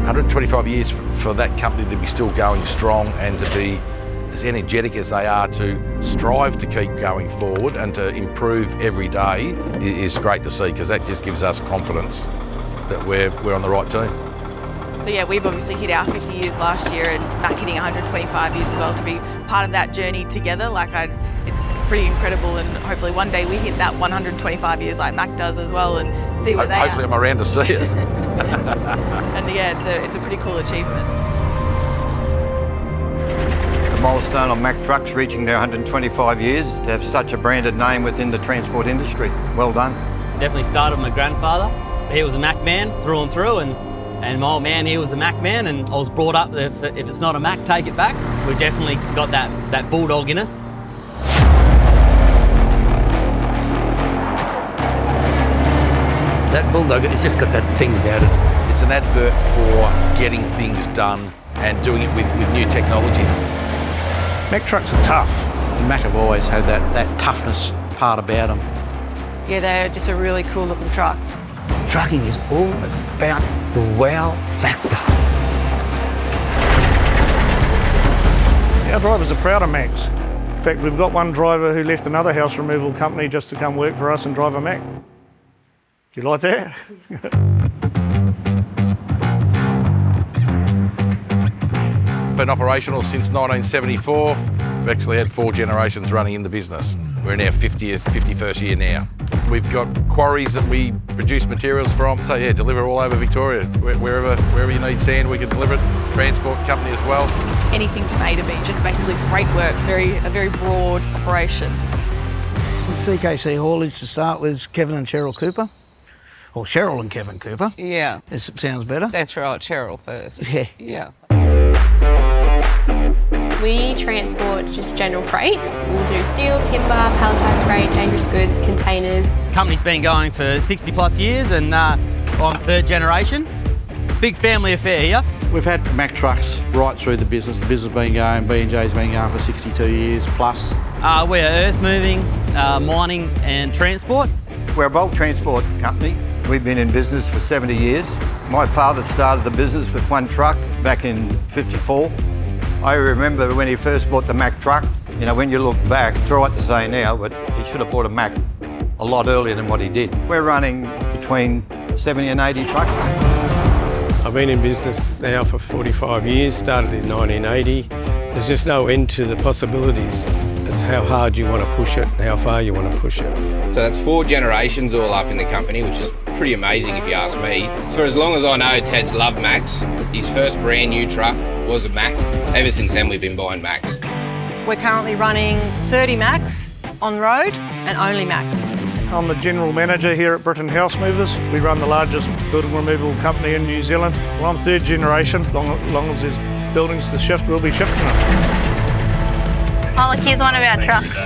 125 years for that company to be still going strong and to be as energetic as they are, to strive to keep going forward and to improve every day is great to see, because that just gives us confidence that we're on the right team. So yeah, we've obviously hit our 50 years last year, and MACK hitting 125 years as well. To be part of that journey together, it's pretty incredible, and hopefully one day we hit that 125 years like MACK does as well, and see where they are. Hopefully I'm around to see it. And yeah, it's a pretty cool achievement. The milestone on MACK Trucks reaching their 125 years, to have such a branded name within the transport industry. Well done. Definitely started with my grandfather. He was a MACK man through and through, and my old man, he was a MACK man, and I was brought up, if it's not a MACK, take it back. We've definitely got that Bulldog in us. That Bulldog, it's just got that thing about it. It's an advert for getting things done and doing it with new technology. MACK trucks are tough. MACK have always had that toughness part about them. Yeah, they're just a really cool looking truck. Trucking is all about the wow factor. Our drivers are proud of MACKs. In fact, we've got one driver who left another house removal company just to come work for us and drive a MACK. You like that? Been operational since 1974. We've actually had 4 generations running in the business. We're in our 51st year now. We've got quarries that we produce materials from, so yeah, deliver all over Victoria. Wherever you need sand, we can deliver it. Transport company as well. Anything from A to B, just basically freight work, a very broad operation. CKC Haulage to start with, Kevin and Cheryl Cooper. Or Cheryl and Kevin Cooper. Yeah. It sounds better. That's right, Cheryl first. Yeah. Yeah. We transport just general freight. We'll do steel, timber, palletised freight, dangerous goods, containers. Company's been going for 60 plus years, and I'm 3rd generation. Big family affair here. We've had MACK Trucks right through the business. The business has been going, B&J's been going for 62 years plus. We're earth moving, mining and transport. We're a bulk transport company. We've been in business for 70 years. My father started the business with one truck back in '54. I remember when he first bought the MACK truck. You know, when you look back, it's all right to say now, but he should have bought a MACK a lot earlier than what he did. We're running between 70 and 80 trucks. I've been in business now for 45 years, started in 1980. There's just no end to the possibilities. It's how hard you want to push it, how far you want to push it. So that's 4 generations all up in the company, which is pretty amazing if you ask me. So for as long as I know, Ted's loved MACKs. His first brand new truck was a MACK. Ever since then, we've been buying MACKs. We're currently running 30 MACKs on road and only MACKs. I'm the General Manager here at Britain House Movers. We run the largest building removal company in New Zealand. Well, I'm 3rd generation. Long as there's buildings to shift, we'll be shifting them. Oh, look, here's one of our trucks.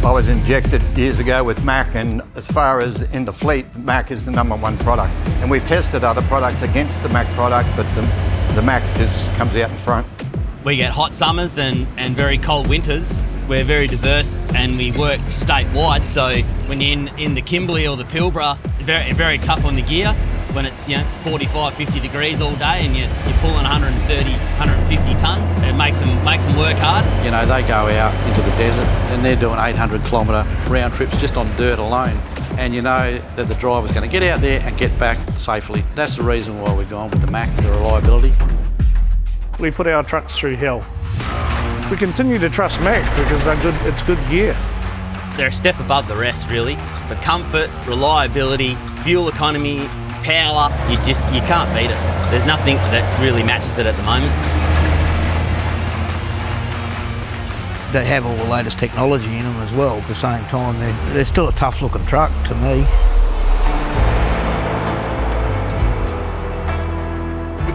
I was injected years ago with MACK, and as far as in the fleet, MACK is the #1 product. And we've tested other products against the MACK product, but the MACK just comes out in front. We get hot summers and very cold winters. We're very diverse and we work statewide, so when you're in the Kimberley or the Pilbara, very, very tough on the gear. When it's 45, 50 degrees all day and you're pulling 130, 150 tonne, it makes them work hard. You know, they go out into the desert and they're doing 800 kilometre round trips just on dirt alone. And you know that the driver's going to get out there and get back safely. That's the reason why we're going with the MACK, the reliability. We put our trucks through hell. We continue to trust MACK because it's good gear. They're a step above the rest, really. For comfort, reliability, fuel economy, power, you can't beat it. There's nothing that really matches it at the moment. They have all the latest technology in them as well. At the same time, they're still a tough looking truck to me.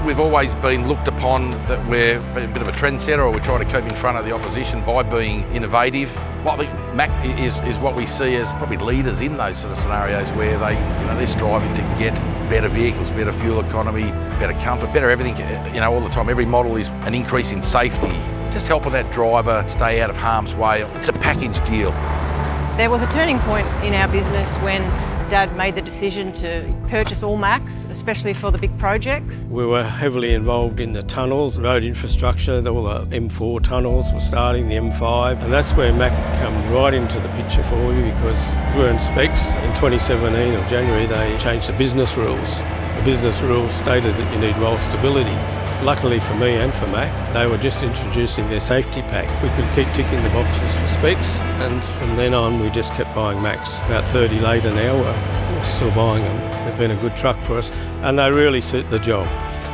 We've always been looked upon that we're a bit of a trendsetter, or we're trying to keep in front of the opposition by being innovative. Well, I think MACK is what we see as probably leaders in those sort of scenarios where they're striving to get better vehicles, better fuel economy, better comfort, better everything, all the time. Every model is an increase in safety, just helping that driver stay out of harm's way. It's a package deal. There was a turning point in our business when Dad made the decision to purchase all Macks, especially for the big projects. We were heavily involved in the tunnels, road infrastructure, all the M4 tunnels were starting, the M5, and that's where Mack come right into the picture for you because we're in specs. In 2017 of January they changed the business rules. The business rules stated that you need roll stability. Luckily for me and for Mack, they were just introducing their safety pack. We could keep ticking the boxes for specs, and from then on we just kept buying Macks. About 30 later now, we're still buying them. They've been a good truck for us, and they really suit the job.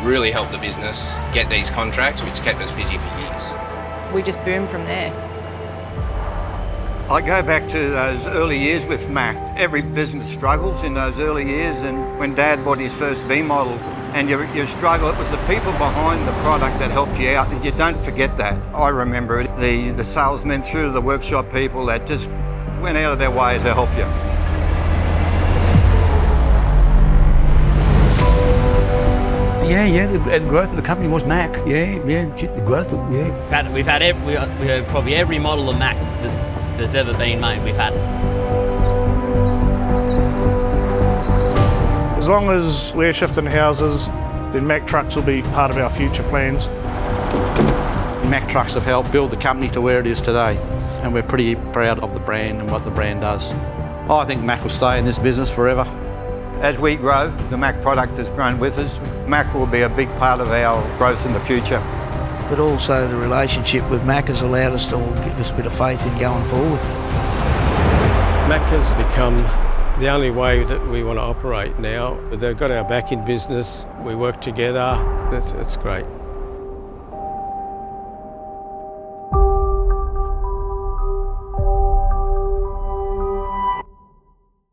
Really helped the business get these contracts, which kept us busy for years. We just boomed from there. I go back to those early years with Mack. Every business struggles in those early years, and when Dad bought his first B model, and you struggle, it was the people behind the product that helped you out, and you don't forget that. I remember it, the salesmen through the workshop people that just went out of their way to help you. Yeah, the growth of the company was Mack. The growth of, We've had probably every model of Mack that's ever been made, we've had. As long as we're shifting houses, then Mack Trucks will be part of our future plans. MACK TRUCKS have helped build the company to where it is today, and we're pretty proud of the brand and what the brand does. I think Mack will stay in this business forever. As we grow, the Mack product has grown with us. Mack will be a big part of our growth in the future. But also the relationship with Mack has allowed us to give us a bit of faith in going forward. Mack has become the only way that we want to operate now. They've got our back in business, we work together, it's great.